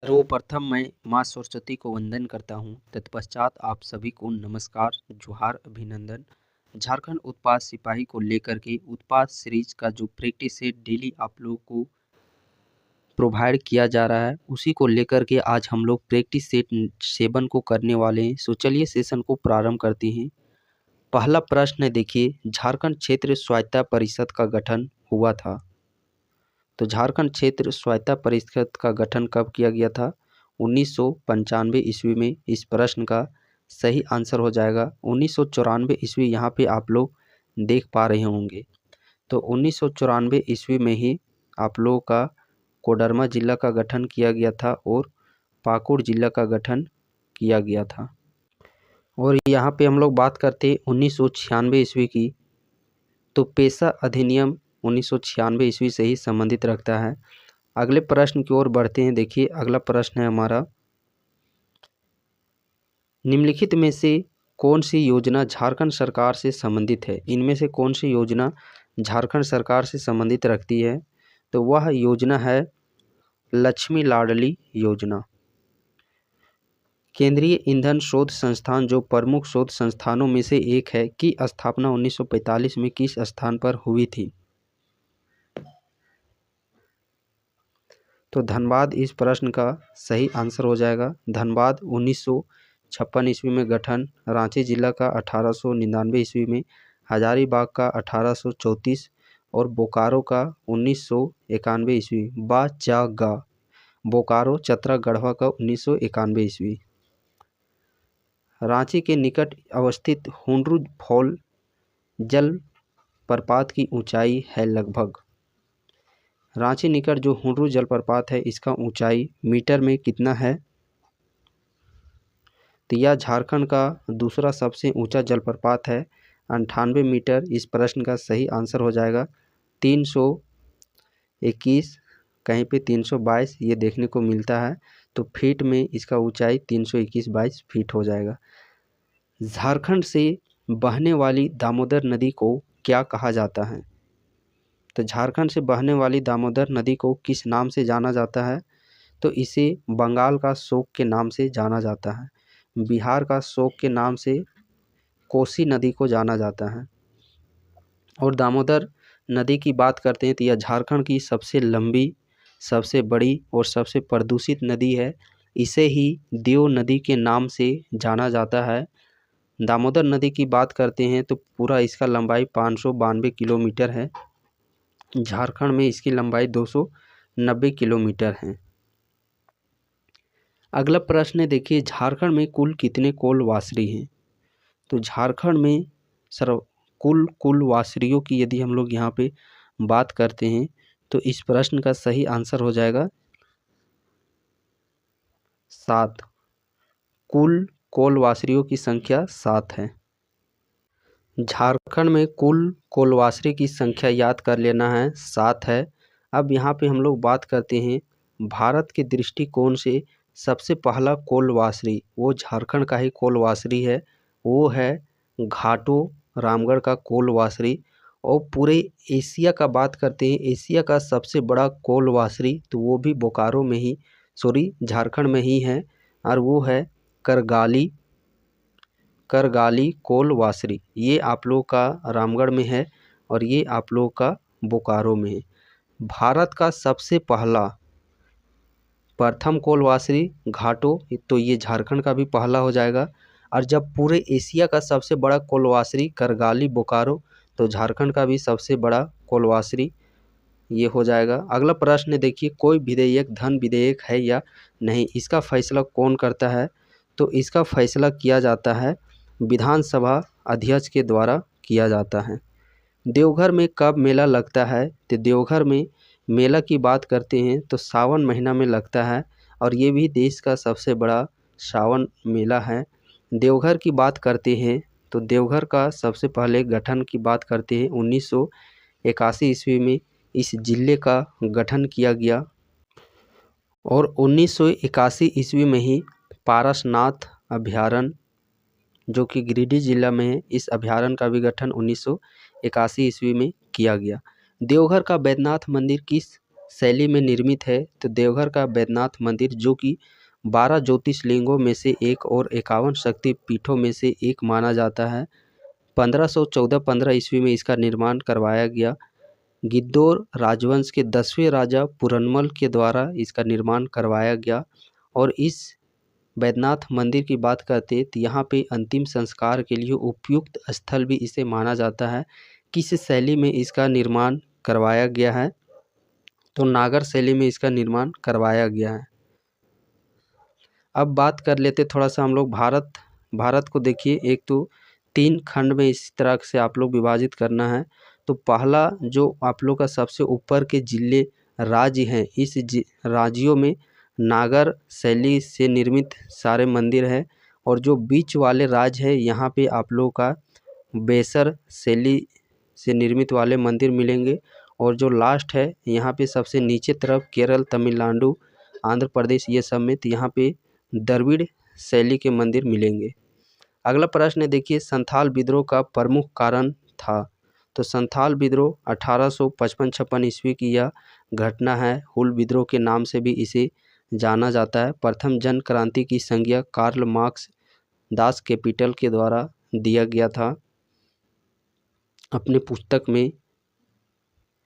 सर्वप्रथम मैं माँ सरस्वती को वंदन करता हूँ। तत्पश्चात आप सभी को नमस्कार, जोहार, अभिनंदन। झारखंड उत्पाद सिपाही को लेकर के उत्पाद सीरीज का जो प्रैक्टिस सेट डेली आप लोगों को प्रोवाइड किया जा रहा है, उसी को लेकर के आज हम लोग प्रैक्टिस सेट 7 को करने वाले हैं। सो चलिए सेशन को प्रारंभ करते हैं। पहला प्रश्न है, देखिए, झारखंड क्षेत्र स्वायत्ता परिषद का गठन हुआ था। तो झारखंड क्षेत्र स्वायत्ता परिषद का गठन कब किया गया था? 1995 ईस्वी में। इस प्रश्न का सही आंसर हो जाएगा 1994 ईस्वी। यहाँ पे आप लोग देख पा रहे होंगे। तो 1994 ईस्वी में ही आप लोगों का कोडरमा जिला का गठन किया गया था और पाकुड़ जिला का गठन किया गया था। और यहाँ पे हम लोग बात करते हैं 1996 ईस्वी की, तो पेशा अधिनियम 1996 ईस्वी से ही संबंधित रखता है। अगले प्रश्न की ओर बढ़ते हैं। देखिए, अगला प्रश्न है हमारा, निम्नलिखित में से कौन सी योजना झारखंड सरकार से संबंधित है? इनमें से कौन सी योजना झारखंड सरकार से संबंधित रखती है? तो वह योजना है लक्ष्मी लाडली योजना। केंद्रीय ईंधन शोध संस्थान, जो प्रमुख शोध संस्थानों में से एक है, की स्थापना 1945 में किस स्थान पर हुई थी? तो धनबाद इस प्रश्न का सही आंसर हो जाएगा। धनबाद 1956 ईस्वी में गठन, रांची जिला का 1899 ईस्वी में, हजारीबाग का 1834 और बोकारो का 1991 ईस्वी। बा चा गा, बोकारो चतरा गढ़वा का 1991 ईस्वी। रांची के निकट अवस्थित हुंड्रू फॉल जल प्रपात की ऊंचाई है लगभग। रांची निकट जो हुंड्रू जलप्रपात है, इसका ऊंचाई मीटर में कितना है? तो यह झारखंड का दूसरा सबसे ऊंचा जलप्रपात है, 98 मीटर। इस प्रश्न का सही आंसर हो जाएगा 321, कहीं पे 322 ये देखने को मिलता है। तो फीट में इसका ऊंचाई 321-22 फीट हो जाएगा। झारखंड से बहने वाली दामोदर नदी को क्या कहा जाता है? तो झारखंड से बहने वाली दामोदर नदी को किस नाम से जाना जाता है? तो इसे बंगाल का शोक के नाम से जाना जाता है। बिहार का शोक के नाम से कोसी नदी को जाना जाता है। और दामोदर नदी की बात करते हैं तो यह झारखंड की सबसे लंबी, सबसे बड़ी और सबसे प्रदूषित नदी है। इसे ही देव नदी के नाम से जाना जाता है। दामोदर नदी की बात करते हैं तो पूरा इसका लंबाई 592 किलोमीटर है। झारखंड में इसकी लंबाई 290 किलोमीटर है। अगला प्रश्न है, देखिए, झारखंड में कुल कितने कोलवासरी हैं? तो झारखंड में कुल कुलवासरियों की यदि हम लोग यहाँ पे बात करते हैं तो इस प्रश्न का सही आंसर हो जाएगा 7। कुल कोलवासरियों की संख्या 7 है। झारखंड में कुल कोलवासरी की संख्या याद कर लेना है, 7 है। अब यहाँ पे हम लोग बात करते हैं भारत के दृष्टिकोण से सबसे पहला कोलवासरी, वो झारखंड का ही कोलवासरी है। वो है घाटो रामगढ़ का कोलवासरी। और पूरे एशिया का बात करते हैं, एशिया का सबसे बड़ा कोलवासरी, तो वो भी बोकारो में ही, झारखंड में ही है। और वो है करगाली कोलवासरी। ये आप लोग का रामगढ़ में है और ये आप लोग का बोकारो में है। भारत का सबसे पहला प्रथम कोलवासरी घाटो, तो ये झारखंड का भी पहला हो जाएगा। और जब पूरे एशिया का सबसे बड़ा कोलवासरी करगाली बोकारो, तो झारखंड का भी सबसे बड़ा कोलवासरी ये हो जाएगा। अगला प्रश्न देखिए, कोई विधेयक धन विधेयक है या नहीं, इसका फैसला कौन करता है? तो इसका फैसला किया जाता है विधानसभा अध्यक्ष के द्वारा किया जाता है। देवघर में कब मेला लगता है? तो देवघर में मेला की बात करते हैं तो सावन महीना में लगता है और ये भी देश का सबसे बड़ा सावन मेला है। देवघर की बात करते हैं तो देवघर का सबसे पहले गठन की बात करते हैं 1981 ईस्वी में इस जिले का गठन किया गया। और 1981 ईस्वी में ही पारसनाथ अभयारण्य, जो कि गिरिडीह जिला में है, इस अभयारण्य का भी गठन 1981 ईस्वी में किया गया। देवघर का बैद्यनाथ मंदिर किस शैली में निर्मित है? तो देवघर का बैद्यनाथ मंदिर, जो कि 12 ज्योतिर्लिंगों में से एक और 51 शक्ति पीठों में से एक माना जाता है। 1514-15 ईस्वी में इसका निर्माण करवाया गया। गिद्धौर राजवंश के 10वें राजा पुरनमल के द्वारा इसका निर्माण करवाया गया। और इस बैद्यनाथ मंदिर की बात करते हैं तो यहाँ पे अंतिम संस्कार के लिए उपयुक्त स्थल भी इसे माना जाता है। किस शैली में इसका निर्माण करवाया गया है? तो नागर शैली में इसका निर्माण करवाया गया है। अब बात कर लेते थोड़ा सा हम लोग भारत को देखिए, एक तो 3 खंड में इस तरह से आप लोग विभाजित करना है। तो पहला जो आप लोग का सबसे ऊपर के जिले राज्य हैं, इस राज्यों में नागर शैली से निर्मित सारे मंदिर है। और जो बीच वाले राज्य है यहाँ पे आप लोगों का बेसर शैली से निर्मित वाले मंदिर मिलेंगे। और जो लास्ट है यहाँ पे सबसे नीचे तरफ केरल, तमिलनाडु, आंध्र प्रदेश, ये सब में तो यहाँ पे द्रविड़ शैली के मंदिर मिलेंगे। अगला प्रश्न है देखिए, संथाल विद्रोह का प्रमुख कारण था? तो संथाल विद्रोह 1855-56 ईस्वी की यह घटना है। हुल विद्रोह के नाम से भी इसे जाना जाता है। प्रथम जन क्रांति की संज्ञा कार्ल मार्क्स दास कैपिटल के द्वारा दिया गया था अपने पुस्तक में।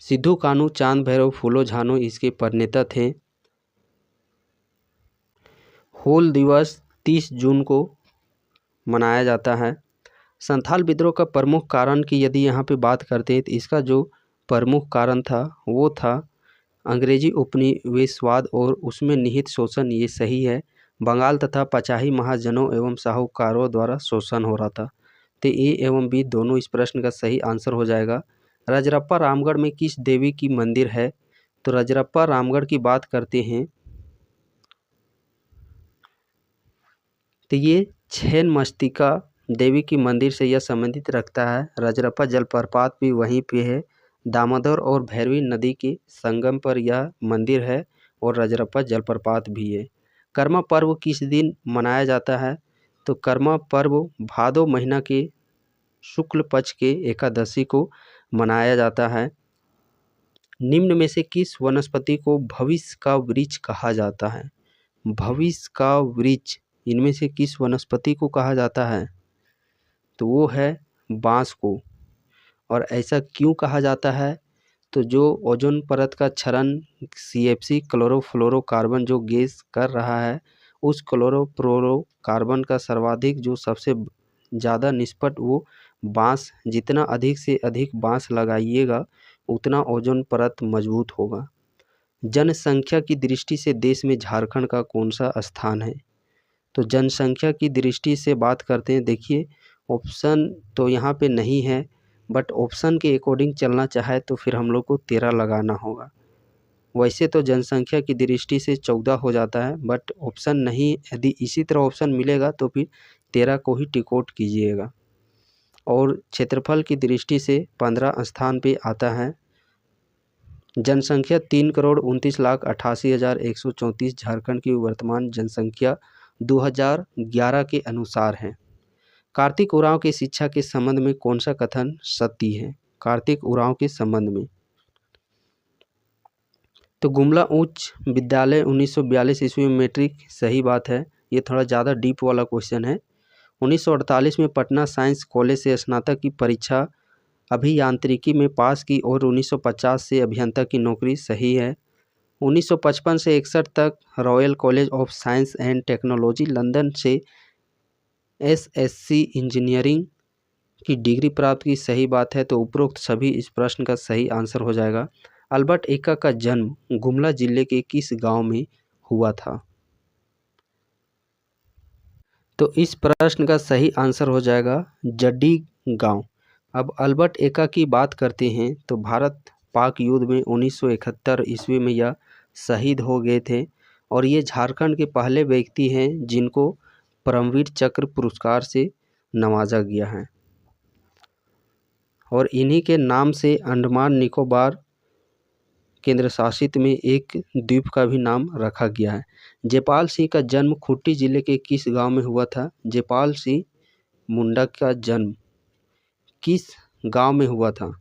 सिद्धू कान्हू, चांद भैरव, फूलो झानो इसके प्रणेता थे। हूल दिवस 30 जून को मनाया जाता है। संथाल विद्रोह का प्रमुख कारण की यदि यहाँ पे बात करते हैं तो इसका जो प्रमुख कारण था वो था अंग्रेजी उपनिवेशवाद और उसमें निहित शोषण। ये सही है। बंगाल तथा पचाही महाजनों एवं साहूकारों द्वारा शोषण हो रहा था। तो ए एवं बी दोनों इस प्रश्न का सही आंसर हो जाएगा। रजरप्पा रामगढ़ में किस देवी की मंदिर है? तो रजरप्पा रामगढ़ की बात करते हैं तो ये छिन्नमस्तिका देवी की मंदिर से यह संबंधित रखता है। रजरप्पा जलप्रपात भी वहीं पे है। दामोदर और भैरवी नदी के संगम पर यह मंदिर है और रजरप्पा जलप्रपात भी है। कर्मा पर्व किस दिन मनाया जाता है? तो कर्मा पर्व भादो महीना के शुक्ल पक्ष के एकादशी को मनाया जाता है। निम्न में से किस वनस्पति को भविष्य का वृक्ष कहा जाता है? भविष्य का वृक्ष इनमें से किस वनस्पति को कहा जाता है? तो वो है बांस को। और ऐसा क्यों कहा जाता है? तो जो ओजोन परत का क्षरण CFC क्लोरोफ्लोरोकार्बन जो गैस कर रहा है, उस क्लोरोफ्लोरोकार्बन का सर्वाधिक जो सबसे ज़्यादा निष्पट वो बांस, जितना अधिक से अधिक बांस लगाइएगा उतना ओजोन परत मजबूत होगा। जनसंख्या की दृष्टि से देश में झारखंड का कौन सा स्थान है? तो जनसंख्या की दृष्टि से बात करते हैं, देखिए ऑप्शन तो यहाँ पे नहीं है, बट ऑप्शन के अकॉर्डिंग चलना चाहे तो फिर हम लोग को 13 लगाना होगा। वैसे तो जनसंख्या की दृष्टि से 14 हो जाता है, बट ऑप्शन नहीं, यदि इसी तरह ऑप्शन मिलेगा तो फिर 13 को ही टिक आउट कीजिएगा। और क्षेत्रफल की दृष्टि से 15 स्थान पे आता है। जनसंख्या 3,29,88,134 झारखंड की वर्तमान जनसंख्या 2011 के अनुसार है। कार्तिक उरांव की शिक्षा के संबंध में कौन सा कथन सत्य है? कार्तिक उरांव के संबंध में तो गुमला उच्च विद्यालय 1942 ईस्वी में मैट्रिक, सही बात है। ये थोड़ा ज़्यादा डीप वाला क्वेश्चन है। 1948 में पटना साइंस कॉलेज से स्नातक की परीक्षा अभियांत्रिकी में पास की और 1950 से अभियंता की नौकरी, सही है। 1955 से 61 तक royal college of science and technology London से SSC इंजीनियरिंग की डिग्री प्राप्त की, सही बात है। तो उपरोक्त सभी इस प्रश्न का सही आंसर हो जाएगा। अल्बर्ट एक्का का जन्म गुमला जिले के किस गांव में हुआ था? तो इस प्रश्न का सही आंसर हो जाएगा जड्डी गांव। अब अल्बर्ट एक्का की बात करते हैं तो भारत पाक युद्ध में 1971 ईस्वी में यह शहीद हो गए थे। और ये झारखंड के पहले व्यक्ति हैं जिनको परमवीर चक्र पुरस्कार से नवाजा गया है। और इन्हीं के नाम से अंडमान निकोबार केंद्र शासित में एक द्वीप का भी नाम रखा गया है। जयपाल सिंह का जन्म खूंटी जिले के किस गांव में हुआ था? जयपाल सिंह मुंडा का जन्म किस गांव में हुआ था?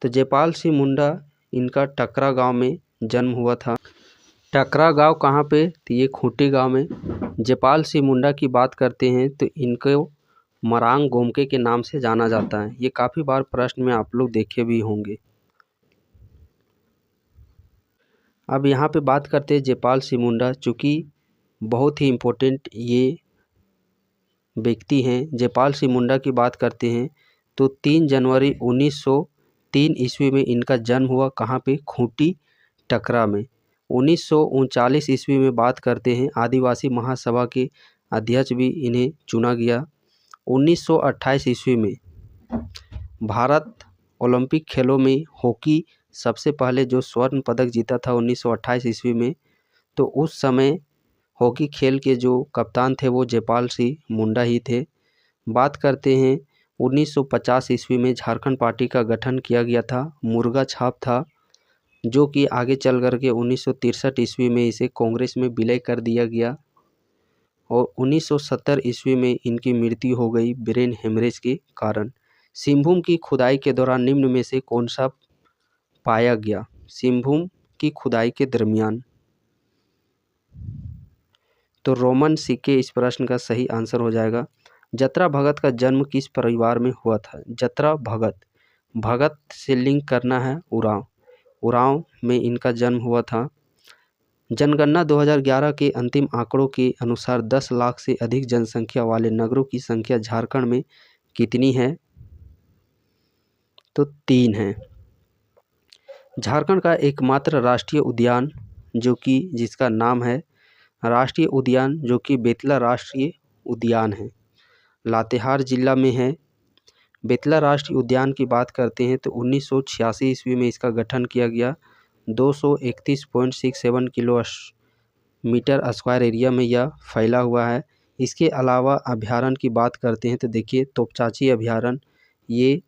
तो जयपाल सिंह मुंडा इनका टकरा गांव में जन्म हुआ था। टकरा गांव कहाँ पे? तो ये खूंटी गांव में। जयपाल सिंह मुंडा की बात करते हैं तो इनको मरांग गोमके के नाम से जाना जाता है। ये काफ़ी बार प्रश्न में आप लोग देखे भी होंगे। अब यहाँ पे बात करते हैं जयपाल सिंह मुंडा, चूँकि बहुत ही इम्पोर्टेंट ये व्यक्ति हैं। जयपाल सिंह मुंडा की बात करते हैं तो 3 जनवरी 1903 ईस्वी में इनका जन्म हुआ। कहाँ पे? खूंटी टकरा में। 1939 ईस्वी में बात करते हैं, आदिवासी महासभा के अध्यक्ष भी इन्हें चुना गया। 1928 ईस्वी में भारत ओलंपिक खेलों में हॉकी सबसे पहले जो स्वर्ण पदक जीता था 1928 ईस्वी में, तो उस समय हॉकी खेल के जो कप्तान थे वो जयपाल सिंह मुंडा ही थे। बात करते हैं 1950 ईस्वी में झारखंड पार्टी का गठन किया गया था। मुर्गा छाप था जो कि आगे चल कर के 1963 ईस्वी में इसे कांग्रेस में विलय कर दिया गया और 1970 ईस्वी में इनकी मृत्यु हो गई ब्रेन हेमरेज के कारण। सिंहभूम की खुदाई के दौरान निम्न में से कौन सा पाया गया? सिंहभूम की खुदाई के दरमियान तो रोमन सिक्के इस प्रश्न का सही आंसर हो जाएगा। जत्रा भगत का जन्म किस परिवार में हुआ था? जत्रा भगत, भगत से लिंक करना है उरांव, उरांव में इनका जन्म हुआ था। जनगणना 2011 के अंतिम आंकड़ों के अनुसार 10 लाख से अधिक जनसंख्या वाले नगरों की संख्या झारखंड में कितनी है? तो 3 है। झारखंड का एकमात्र राष्ट्रीय उद्यान जो कि जिसका नाम है राष्ट्रीय उद्यान जो कि बेतला राष्ट्रीय उद्यान है, लातेहार जिला में है। बेतला राष्ट्रीय उद्यान की बात करते हैं तो 1986 ईस्वी में इसका गठन किया गया। 231.67 किलोमीटर स्क्वायर एरिया में यह फैला हुआ है। इसके अलावा अभ्यारण्य की बात करते हैं तो देखिए तोपचांची अभ्यारण्य ये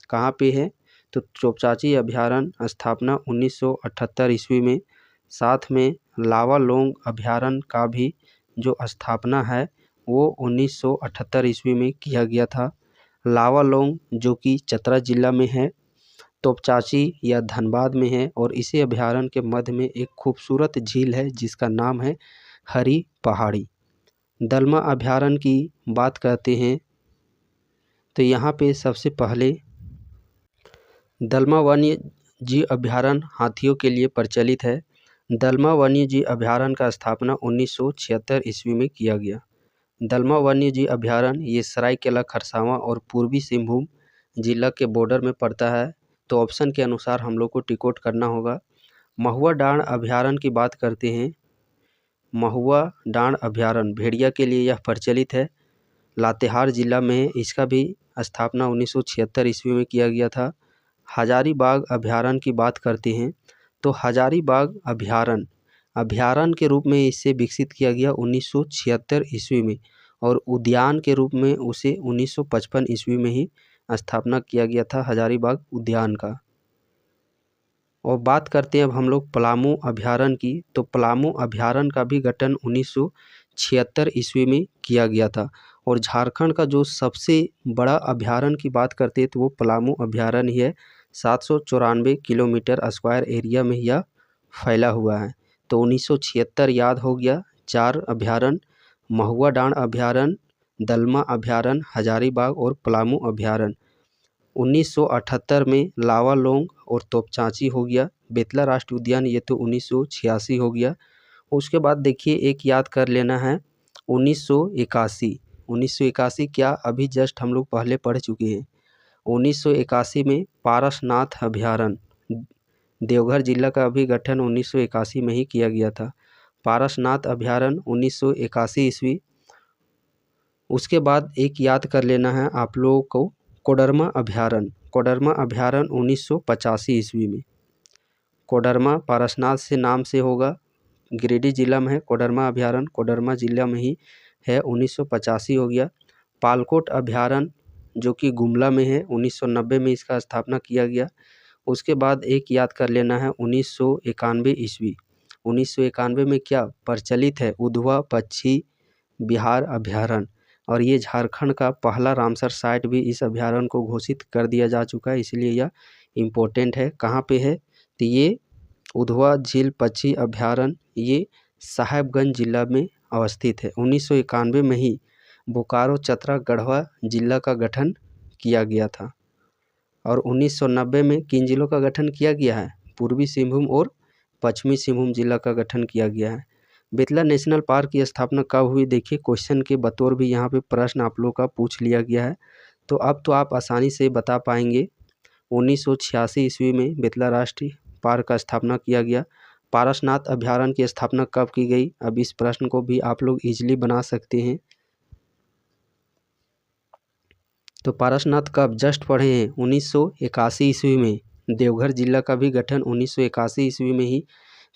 कहाँ पे है? तो तोपचांची अभ्यारण्य स्थापना 1978 ईस्वी में। साथ में लावालोंग अभ्यारण्य का भी जो स्थापना है वो 1978 ईस्वी में किया गया था। लावालोंग जो कि चतरा जिला में है, तोपचांची या धनबाद में है और इसी अभ्यारण्य के मध्य में एक खूबसूरत झील है जिसका नाम है हरी पहाड़ी। दलमा अभ्यारण्य की बात करते हैं तो यहाँ पे सबसे पहले दलमा वन्य जीव अभ्यारण्य हाथियों के लिए प्रचलित है। दलमा वन्य जीव अभ्यारण्य का स्थापना 1976 ईस्वी में किया गया। दलमा वन्य जीव अभ्यारण्य ये सरायकेला खरसावां और पूर्वी सिंहभूम जिला के बॉर्डर में पड़ता है। तो ऑप्शन के अनुसार हम लोग को टिक करना होगा। महुआ डांड अभ्यारण्य की बात करते हैं। महुआ डांड अभ्यारण्य भेड़िया के लिए यह प्रचलित है, लातेहार जिला में है। इसका भी स्थापना 1976 ईस्वी में किया गया था। हजारीबाग अभ्यारण्य की बात करते हैं तो हजारीबाग अभ्यारण्य के रूप में इसे विकसित किया गया 1976 ईस्वी में और उद्यान के रूप में उसे 1955 ईस्वी में ही स्थापना किया गया था हजारीबाग उद्यान का। और बात करते हैं अब हम लोग पलामू अभ्यारण्य की, तो पलामू अभ्यारण्य का भी गठन 1976 ईस्वी में किया गया था और झारखंड का जो सबसे बड़ा अभ्यारण्य की बात करते हैं तो वो पलामू अभ्यारण्य ही है। 794 किलोमीटर स्क्वायर एरिया में यह फैला हुआ है। तो 1976 याद हो गया। 4 अभ्यारण्य महुआ डांड अभ्यारण्य, दलमा अभ्यारण्य, हजारीबाग और पलामू अभ्यारण्य। 1978 में लावालोंग और तोपचांची हो गया। बेतला राष्ट्रीय उद्यान ये तो 1986 हो गया। उसके बाद देखिए एक याद कर लेना है 1981 क्या अभी जस्ट हम लोग पहले पढ़ चुके हैं। 1981 में पारसनाथ अभ्यारण्य देवघर जिला का भी गठन 1981 में ही किया गया था। पारसनाथ अभ्यारण्य 1981 ईस्वी। उसके बाद एक याद कर लेना है आप लोगों को कोडरमा अभ्यारण्य 1985 ईस्वी में। कोडरमा पारसनाथ से नाम से होगा, गिरिडीह जिला में है। कोडरमा अभ्यारण्य कोडरमा जिला में ही है, 1985 हो गया। पालकोट अभ्यारण्य जो कि गुमला में है, 1990 में इसका स्थापना किया गया। उसके बाद एक याद कर लेना है 1991 ईस्वी। 1991 में क्या प्रचलित है? उधवा पक्षी बिहार अभ्यारण्य और ये झारखंड का पहला रामसर साइट भी इस अभ्यारण्य को घोषित कर दिया जा चुका है, इसलिए यह इम्पोर्टेंट है। कहाँ पे है? तो ये उधवा झील पक्षी अभ्यारण्य ये साहेबगंज जिला में अवस्थित है। 1991 में ही बोकारो चतरा गढ़वा जिला का गठन किया गया था। और 1990 में किन जिलों का गठन किया गया है? पूर्वी सिंहभूम और पश्चिमी सिंहभूम जिला का गठन किया गया है। बेतला नेशनल पार्क की स्थापना कब हुई? देखिए क्वेश्चन के बतौर भी यहाँ पे प्रश्न आप लोग का पूछ लिया गया है, तो अब तो आप आसानी से बता पाएंगे। 1986 ईस्वी में बेतला राष्ट्रीय पार्क का स्थापना किया गया। पारसनाथ अभ्यारण्य की स्थापना कब की गई? अब इस प्रश्न को भी आप लोग इजीली बना सकते हैं। तो पारसनाथ कब? जस्ट पढ़े हैं 1981 ईस्वी में। देवघर जिला का भी गठन 1981 ईस्वी में ही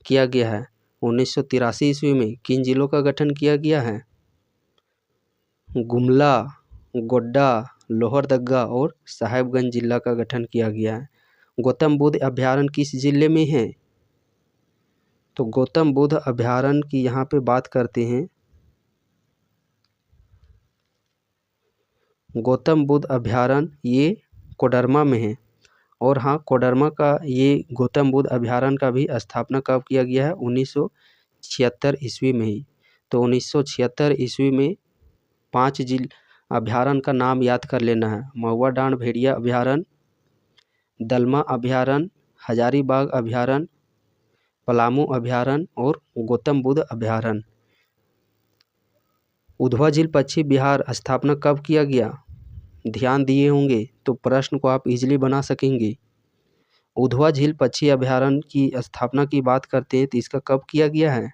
किया गया है। 1983 ईस्वी में किन जिलों का गठन किया गया है? गुमला, गोड्डा, लोहरदगा और साहेबगंज जिला का गठन किया गया है। गौतम बुद्ध अभ्यारण्य किस जिले में है? तो गौतम बुद्ध अभ्यारण्य की यहाँ पे बात करते हैं। गौतम बुद्ध अभ्यारण्य ये कोडरमा में है। और हाँ, कोडरमा का ये गौतम बुद्ध अभ्यारण्य का भी स्थापना कब किया गया है? 1976 ईस्वी में ही। तो 1976 ईस्वी में 5 अभ्यारण्य का नाम याद कर लेना है। महुआ डांड भेड़िया अभ्यारण्य, दलमा अभ्यारण्य, हजारीबाग अभ्यारण्य, पलामू अभ्यारण्य और गौतम बुद्ध अभ्यारण्य। उधवा झील पश्चिम बिहार स्थापना कब किया गया? ध्यान दिए होंगे तो प्रश्न को आप इजीली बना सकेंगे। उधवा झील पक्षी अभ्यारण्य की स्थापना की बात करते हैं तो इसका कब किया गया है?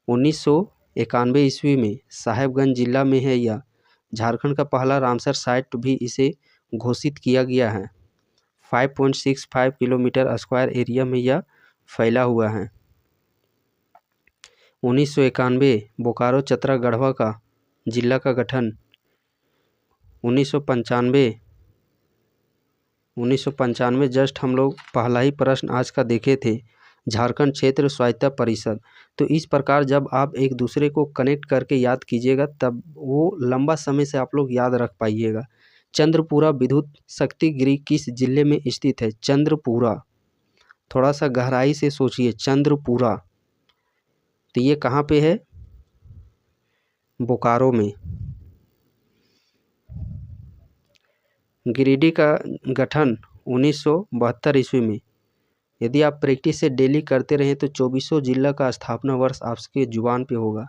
1991 ईस्वी में। साहेबगंज जिला में है यह। झारखंड का पहला रामसर साइट भी इसे घोषित किया गया है। 5.65 किलोमीटर स्क्वायर एरिया में यह फैला हुआ है। 1991 बोकारो चतरा गढ़वा का जिला का गठन। 1995 जस्ट हम लोग पहला ही प्रश्न आज का देखे थे, झारखंड क्षेत्र स्वायत्ता परिषद। तो इस प्रकार जब आप एक दूसरे को कनेक्ट करके याद कीजिएगा तब वो लंबा समय से आप लोग याद रख पाइएगा। चंद्रपुरा विद्युत शक्ति गृह किस जिले में स्थित है? चंद्रपुरा, थोड़ा सा गहराई से सोचिए। चंद्रपुरा तो ये कहाँ पे है? बोकारो में। गिरिडीह का गठन 1972 ईस्वी में। यदि आप प्रैक्टिस से डेली करते रहें तो 2400 जिला का स्थापना वर्ष आपके जुबान पे होगा।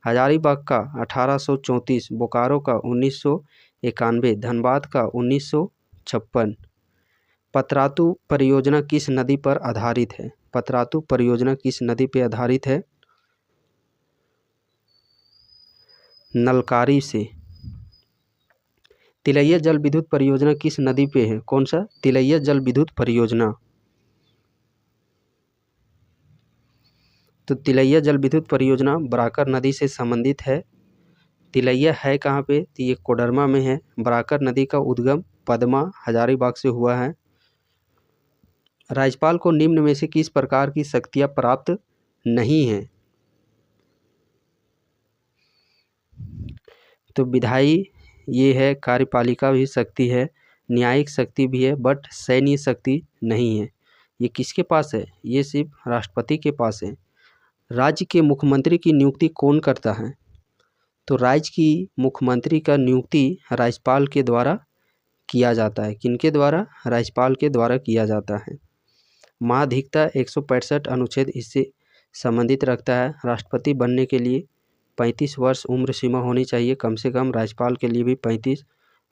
हजारीबाग का 1834, बोकारो का 1991, धनबाद का 1956। पतरातू परियोजना किस नदी पर आधारित है? पतरातू परियोजना किस नदी पर आधारित है? नलकारी से। तिलैया जल विद्युत परियोजना किस नदी पे है? कौन सा? तिलैया जल विद्युत परियोजना। तो तिलैया जल विद्युत परियोजना बराकर नदी से संबंधित है। तिलैया है कहाँ पे? तो ये कोडरमा में है। बराकर नदी का उद्गम पद्मा हजारीबाग से हुआ है। राज्यपाल को निम्न में से किस प्रकार की शक्तियाँ प्राप्त नहीं हैं? तो विधायी ये है, कार्यपालिका भी शक्ति है, न्यायिक शक्ति भी है, बट सैन्य शक्ति नहीं है। ये किसके पास है? ये सिर्फ राष्ट्रपति के पास है। राज्य के मुख्यमंत्री की नियुक्ति कौन करता है? तो राज्य की मुख्यमंत्री का नियुक्ति राज्यपाल के द्वारा किया जाता है। किनके द्वारा? राज्यपाल के द्वारा किया जाता है। महाधिकता 165 अनुच्छेद इससे संबंधित रखता है। राष्ट्रपति बनने के लिए 35 वर्ष उम्र सीमा होनी चाहिए कम से कम। राज्यपाल के लिए भी 35,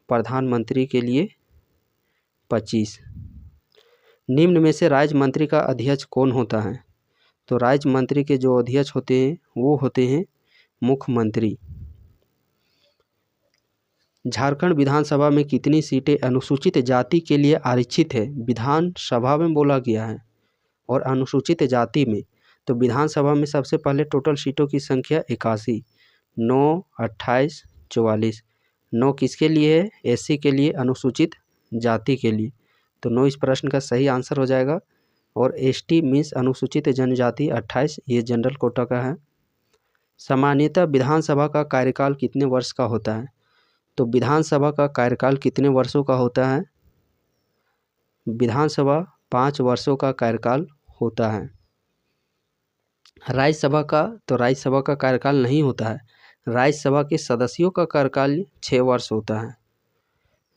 प्रधानमंत्री के लिए 25। निम्न में से राज्य मंत्री का अध्यक्ष कौन होता है? तो राज्य मंत्री के जो अध्यक्ष होते हैं वो होते हैं मुख्यमंत्री। झारखंड विधानसभा में कितनी सीटें अनुसूचित जाति के लिए आरक्षित है? विधानसभा में बोला गया है। और अनुसूचित जाति में तो विधानसभा में सबसे पहले टोटल सीटों की संख्या 81, 9, 28, 44। 9 किसके लिए है? एससी के लिए, अनुसूचित जाति के लिए। तो 9 इस प्रश्न का सही आंसर हो जाएगा। और एसटी मीन्स अनुसूचित जनजाति, 28 ये जनरल कोटा का है। सामान्यतः विधानसभा का कार्यकाल कितने वर्ष का होता है? तो विधानसभा का कार्यकाल कितने वर्षों का होता है? विधानसभा 5 वर्षों का कार्यकाल होता है। राज्यसभा का कार्यकाल नहीं होता है। राज्यसभा के सदस्यों का कार्यकाल 6 वर्ष होता है।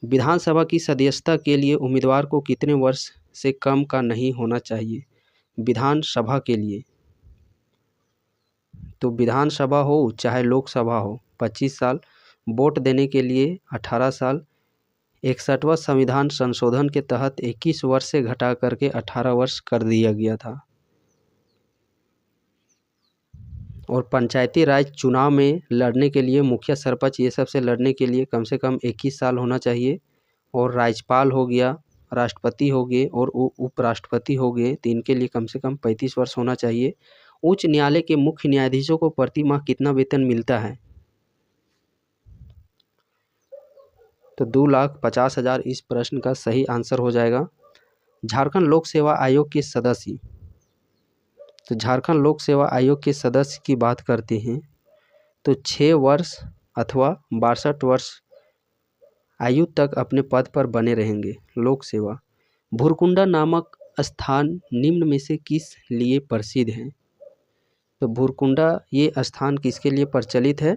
विधानसभा की सदस्यता के लिए उम्मीदवार को कितने वर्ष से कम का नहीं होना चाहिए? विधानसभा के लिए तो विधानसभा हो चाहे लोकसभा हो 25 साल, वोट देने के लिए 18 साल, 61वां संविधान संशोधन के तहत 21 वर्ष से घटा करके 18 वर्ष कर दिया गया था। और पंचायती राज चुनाव में लड़ने के लिए मुखिया, सरपंच ये सब से लड़ने के लिए कम से कम 21 साल होना चाहिए। और राज्यपाल हो गया, राष्ट्रपति हो गए और उपराष्ट्रपति हो गए, तो इनके लिए कम से कम 35 वर्ष होना चाहिए। उच्च न्यायालय के मुख्य न्यायाधीशों को प्रति माह कितना वेतन मिलता है? तो 2,50,000 इस प्रश्न का सही आंसर हो जाएगा। झारखंड लोक सेवा आयोग के सदस्य, तो झारखंड लोक सेवा आयोग के सदस्य की बात करते हैं तो 6 वर्ष अथवा 62 वर्ष आयु तक अपने पद पर बने रहेंगे। लोक सेवा। भुरकुंडा नामक स्थान निम्न में से किस लिए प्रसिद्ध है? तो भुरकुंडा ये स्थान किसके लिए प्रचलित है?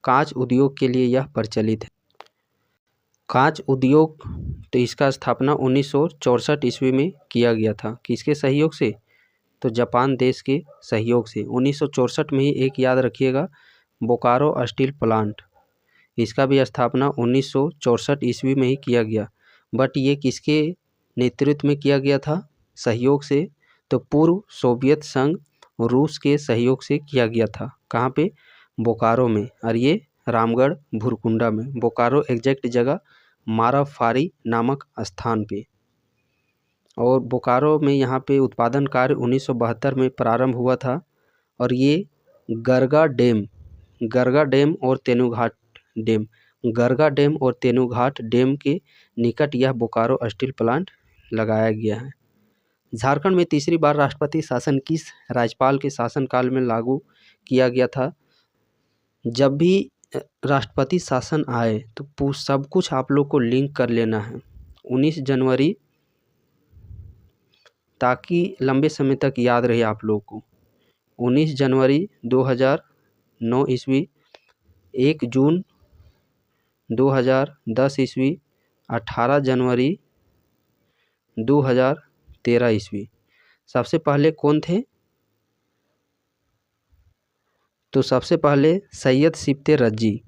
कांच उद्योग के लिए यह प्रचलित है। कांच उद्योग, तो इसका स्थापना 1964 ईस्वी में किया गया था। किसके सहयोग से? तो जापान देश के सहयोग से। 1964 में ही एक याद रखिएगा, बोकारो स्टील प्लांट, इसका भी स्थापना 1964 ईस्वी में ही किया गया। बट ये किसके नेतृत्व में किया गया था? सहयोग से। तो पूर्व सोवियत संघ रूस के सहयोग से किया गया था। कहाँ पे? बोकारो में। और ये रामगढ़ भुरकुंडा में। बोकारो एग्जैक्ट जगह माराफारी नामक स्थान पे। और बोकारो में यहाँ पे उत्पादन कार्य 1972 में प्रारंभ हुआ था। और ये गरगा डैम और तेनुघाट डैम, गरगा डैम और तेनुघाट डैम के निकट यह बोकारो स्टील प्लांट लगाया गया है। झारखंड में तीसरी बार राष्ट्रपति शासन किस राज्यपाल के शासनकाल में लागू किया गया था? जब भी राष्ट्रपति शासन आए तो सब कुछ आप लोग को लिंक कर लेना है। 19 जनवरी, ताकि लंबे समय तक याद रहे आप लोग को। 19 जनवरी 2009 ईस्वी, 1 जून 2010 ईस्वी, 18 जनवरी 2013 ईस्वी। सबसे पहले कौन थे? तो सबसे पहले सैयद सिफ्ते रजी,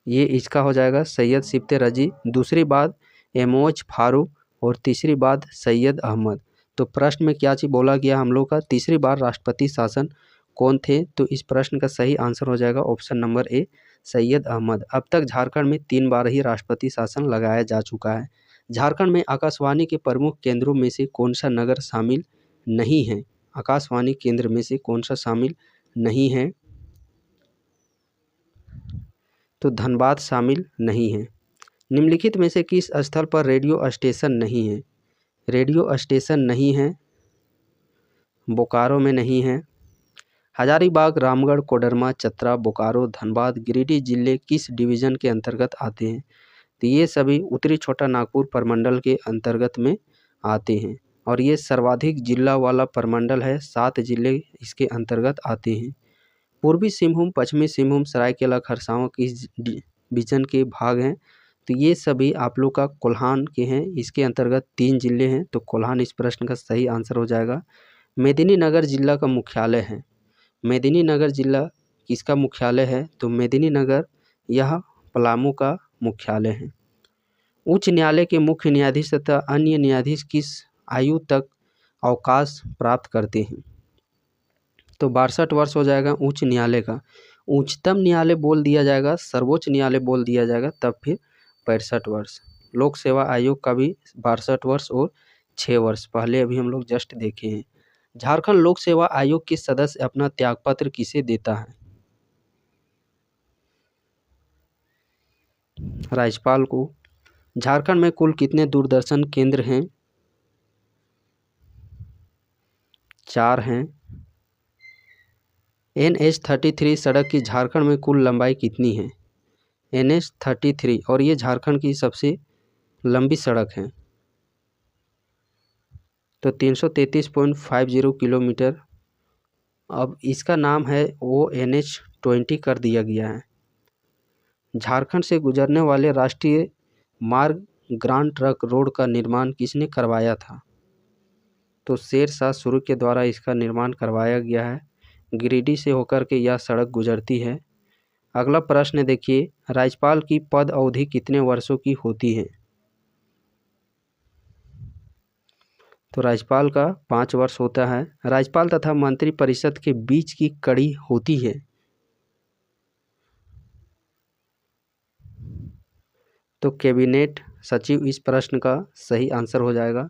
ये इसका हो जाएगा सैयद सिफ्ते रजी। दूसरी बात एमोज फारूक और तीसरी बात सैयद अहमद। तो प्रश्न में क्या चीज़ बोला गया हम लोग का? तीसरी बार राष्ट्रपति शासन कौन थे? तो इस प्रश्न का सही आंसर हो जाएगा option number A, Syed Ahmad. अब तक झारखंड में 3 बार ही राष्ट्रपति शासन लगाया जा चुका है। झारखंड में आकाशवाणी के प्रमुख केंद्रों में से कौन सा नगर शामिल नहीं है? आकाशवाणी केंद्र में से कौन सा शामिल नहीं है? तो धनबाद शामिल नहीं है। निम्नलिखित में से किस स्थल पर रेडियो स्टेशन नहीं है? रेडियो स्टेशन नहीं है, बोकारो में नहीं है। हजारीबाग, रामगढ़, कोडरमा, चतरा, बोकारो, धनबाद, गिरिडीह जिले किस डिवीज़न के अंतर्गत आते हैं? तो ये सभी उत्तरी छोटा नागपुर प्रमंडल के अंतर्गत में आते हैं। और ये सर्वाधिक जिला वाला प्रमंडल है, 7 जिले इसके अंतर्गत आते हैं। पूर्वी सिंहभूम, पश्चिमी सिंहभूम, सरायकेला खरसावां किस डिवीजन के भाग हैं? तो ये सभी आप लोग का कोल्हान के हैं। इसके अंतर्गत 3 जिले हैं, तो कोल्हान इस प्रश्न का सही आंसर हो जाएगा। मेदिनीनगर जिला का मुख्यालय है। मेदिनीनगर जिला किसका मुख्यालय है? तो मेदिनीनगर यह पलामू का मुख्यालय है। उच्च न्यायालय के मुख्य न्यायाधीश तथा अन्य न्यायाधीश किस आयु तक अवकाश प्राप्त करते हैं? तो 62 वर्ष हो जाएगा उच्च न्यायालय का। उच्चतम न्यायालय बोल दिया जाएगा, सर्वोच्च न्यायालय बोल दिया जाएगा, तब फिर 65 वर्ष। लोक सेवा आयोग का भी 62 वर्ष और 6 वर्ष पहले अभी हम लोग जस्ट देखे हैं। झारखंड लोक सेवा आयोग के सदस्य अपना त्यागपत्र किसे देता है? राज्यपाल को। झारखंड में कुल कितने दूरदर्शन केंद्र हैं? 4 हैं। NH-33 सड़क की झारखंड में कुल लंबाई कितनी है? NH-33 और ये झारखंड की सबसे लंबी सड़क है। तो 333.50 किलोमीटर। अब इसका नाम है वो NH-20 कर दिया गया है। झारखंड से गुजरने वाले राष्ट्रीय मार्ग ग्रांड ट्रंक रोड का निर्माण किसने करवाया था? तो शेरशाह सूरी के द्वारा इसका निर्माण करवाया गया है। गिरिडीह से होकर के यह सड़क गुजरती है। अगला प्रश्न देखिए, राज्यपाल की पद अवधि कितने वर्षों की होती है? तो राज्यपाल का 5 वर्ष होता है। राज्यपाल तथा मंत्रिपरिषद के बीच की कड़ी होती है। तो कैबिनेट सचिव इस प्रश्न का सही आंसर हो जाएगा।